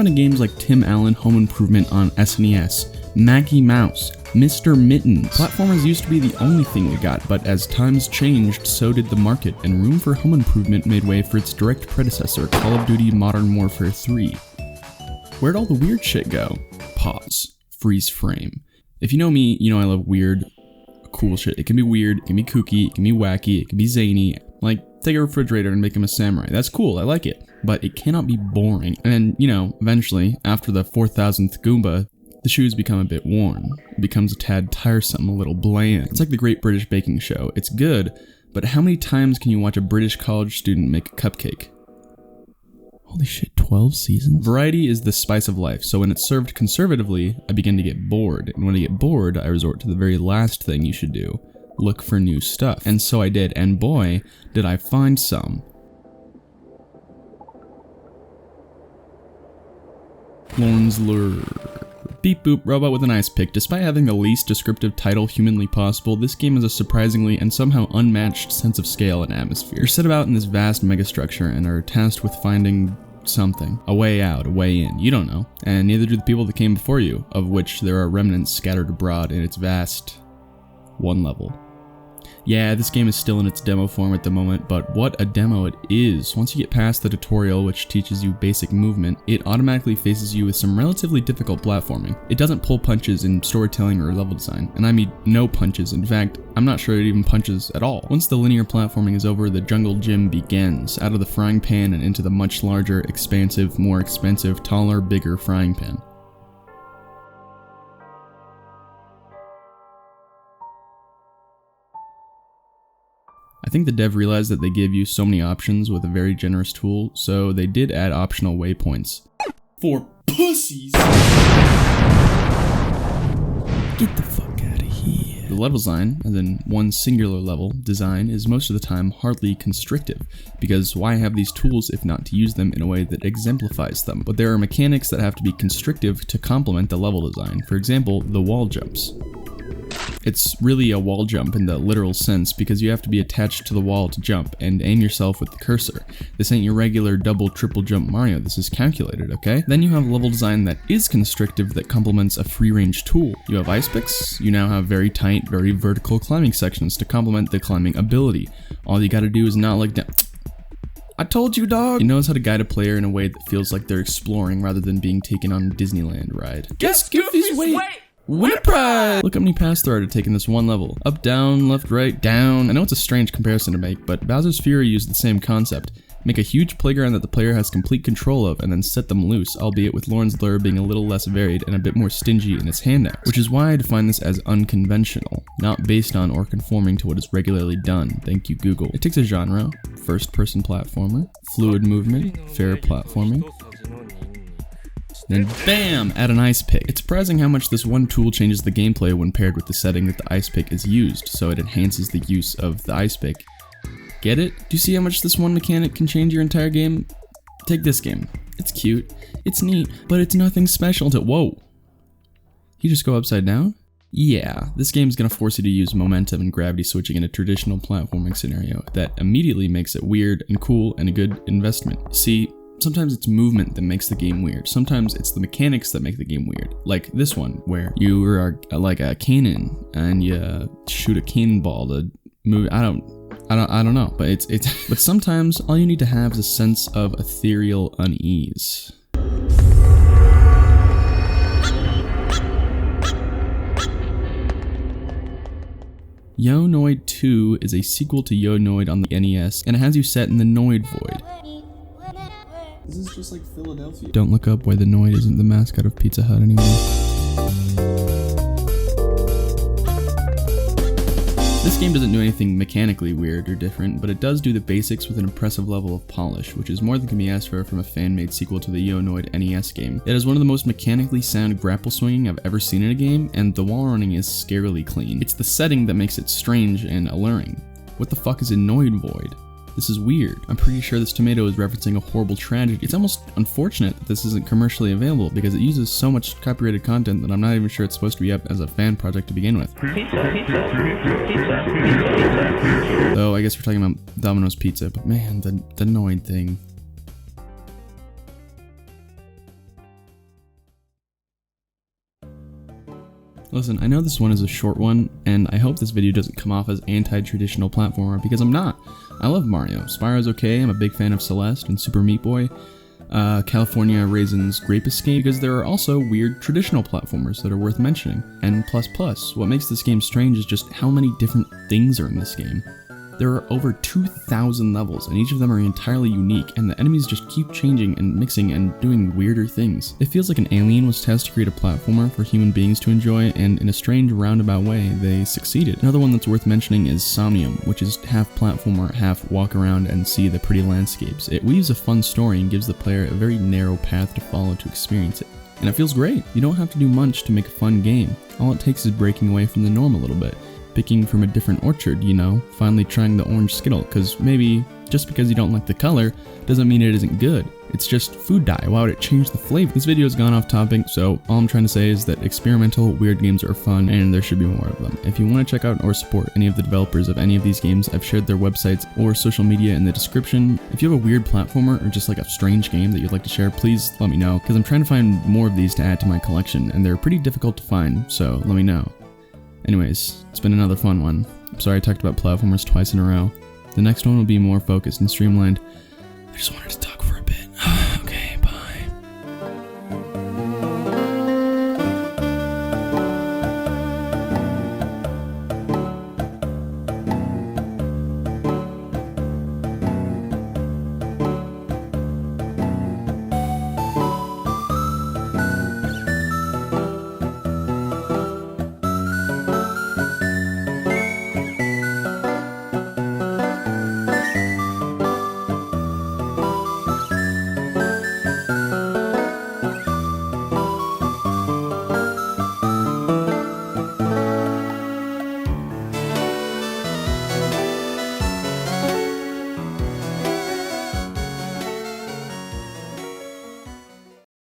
happened to games like Tim Allen Home Improvement on SNES, Maggie Mouse, Mr. Mittens. Platformers used to be the only thing we got, but as times changed, so did the market, and room for home improvement made way for its direct predecessor, Call of Duty Modern Warfare 3. Where'd all the weird shit go? Pause. Freeze frame. If you know me, you know I love weird, cool shit. It can be weird, it can be kooky, it can be wacky, it can be zany. Like, take a refrigerator and make him a samurai. That's cool, I like it. But it cannot be boring. And, you know, eventually, after the 4,000th Goomba, the shoes become a bit worn. It becomes a tad tiresome, a little bland. It's like the Great British Baking Show. It's good, but how many times can you watch a British college student make a cupcake? Holy shit, 12 seasons? Variety is the spice of life, so when it's served conservatively, I begin to get bored. And when I get bored, I resort to the very last thing you should do. Look for new stuff. And so I did, and boy, did I find some. Lonesler. Beep boop, robot with an ice pick. Despite having the least descriptive title humanly possible, this game has a surprisingly and somehow unmatched sense of scale and atmosphere. You're set about in this vast megastructure and are tasked with finding something. A way out, a way in. You don't know. And neither do the people that came before you, of which there are remnants scattered abroad in its vast one level. Yeah, this game is still in its demo form at the moment, but what a demo it is. Once you get past the tutorial, which teaches you basic movement, it automatically faces you with some relatively difficult platforming. It doesn't pull punches in storytelling or level design, and I mean no punches. In fact, I'm not sure it even punches at all. Once the linear platforming is over, the jungle gym begins, out of the frying pan and into the much larger, expansive, more expensive, taller, bigger frying pan. I think the dev realized that they give you so many options with a very generous tool, so they did add optional waypoints. For pussies! Get the fuck out of here. The level design, as in one singular level design, is most of the time hardly constrictive, because why have these tools if not to use them in a way that exemplifies them? But there are mechanics that have to be constrictive to complement the level design. For example, the wall jumps. It's really a wall jump in the literal sense because you have to be attached to the wall to jump and aim yourself with the cursor. This ain't your regular double, triple jump Mario, this is calculated, okay? Then you have level design that is constrictive that complements a free range tool. You have ice picks, you now have very tight, very vertical climbing sections to complement the climbing ability. All you gotta do is not look down. I told you, dog! It knows how to guide a player in a way that feels like they're exploring rather than being taken on a Disneyland ride. Guess Goofy's weight! Win a prize! Look how many paths there are to taking this one level. Up, down, left, right, down. I know it's a strange comparison to make, but Bowser's Fury used the same concept. Make a huge playground that the player has complete control of and then set them loose, albeit with Lorn's lure being a little less varied and a bit more stingy in its handouts. Which is why I define this as unconventional, not based on or conforming to what is regularly done. Thank you, Google. It takes a genre, first-person platformer, fluid movement, fair platforming, then BAM! Add an ice pick. It's surprising how much this one tool changes the gameplay when paired with the setting that the ice pick is used, so it enhances the use of the ice pick. Get it? Do you see how much this one mechanic can change your entire game? Take this game. It's cute, it's neat, but it's nothing special to— whoa! You just go upside down? Yeah, this game's gonna force you to use momentum and gravity switching in a traditional platforming scenario that immediately makes it weird and cool and a good investment. See, sometimes it's movement that makes the game weird. Sometimes it's the mechanics that make the game weird. Like this one, where you are like a cannon and you shoot a cannonball to move. I don't know, but it's but sometimes all you need to have is a sense of ethereal unease. Yonoid 2 is a sequel to Yonoid on the NES, and it has you set in the Noid void. This is just like Philadelphia. Don't look up why the Noid isn't the mascot of Pizza Hut anymore. This game doesn't do anything mechanically weird or different, but it does do the basics with an impressive level of polish, which is more than can be asked for from a fan-made sequel to the Yonoid NES game. It has one of the most mechanically sound grapple swinging I've ever seen in a game, and the wall running is scarily clean. It's the setting that makes it strange and alluring. What the fuck is a Noid void? This is weird. I'm pretty sure this tomato is referencing a horrible tragedy. It's almost unfortunate that this isn't commercially available because it uses so much copyrighted content that I'm not even sure it's supposed to be up as a fan project to begin with. Though I guess we're talking about Domino's Pizza, but man, the Noid thing. Listen, I know this one is a short one, and I hope this video doesn't come off as anti-traditional platformer, because I'm not. I love Mario. Spyro's okay, I'm a big fan of Celeste and Super Meat Boy. California Raisin's Grape Escape, because there are also weird traditional platformers that are worth mentioning. And plus, what makes this game strange is just how many different things are in this game. There are over 2,000 levels, and each of them are entirely unique, and the enemies just keep changing and mixing and doing weirder things. It feels like an alien was tasked to create a platformer for human beings to enjoy, and in a strange roundabout way, they succeeded. Another one that's worth mentioning is Somnium, which is half platformer, half walk around and see the pretty landscapes. It weaves a fun story and gives the player a very narrow path to follow to experience it. And it feels great. You don't have to do much to make a fun game. All it takes is breaking away from the norm a little bit. Picking from a different orchard, you know, finally trying the orange Skittle, because maybe just because you don't like the color doesn't mean it isn't good. It's just food dye. Why would it change the flavor? This video has gone off topic, so all I'm trying to say is that experimental, weird games are fun, and there should be more of them. If you want to check out or support any of the developers of any of these games, I've shared their websites or social media in the description. If you have a weird platformer or just like a strange game that you'd like to share, please let me know, because I'm trying to find more of these to add to my collection, and they're pretty difficult to find, so let me know. Anyways, it's been another fun one. I'm sorry I talked about platformers twice in a row. The next one will be more focused and streamlined. I just wanted to talk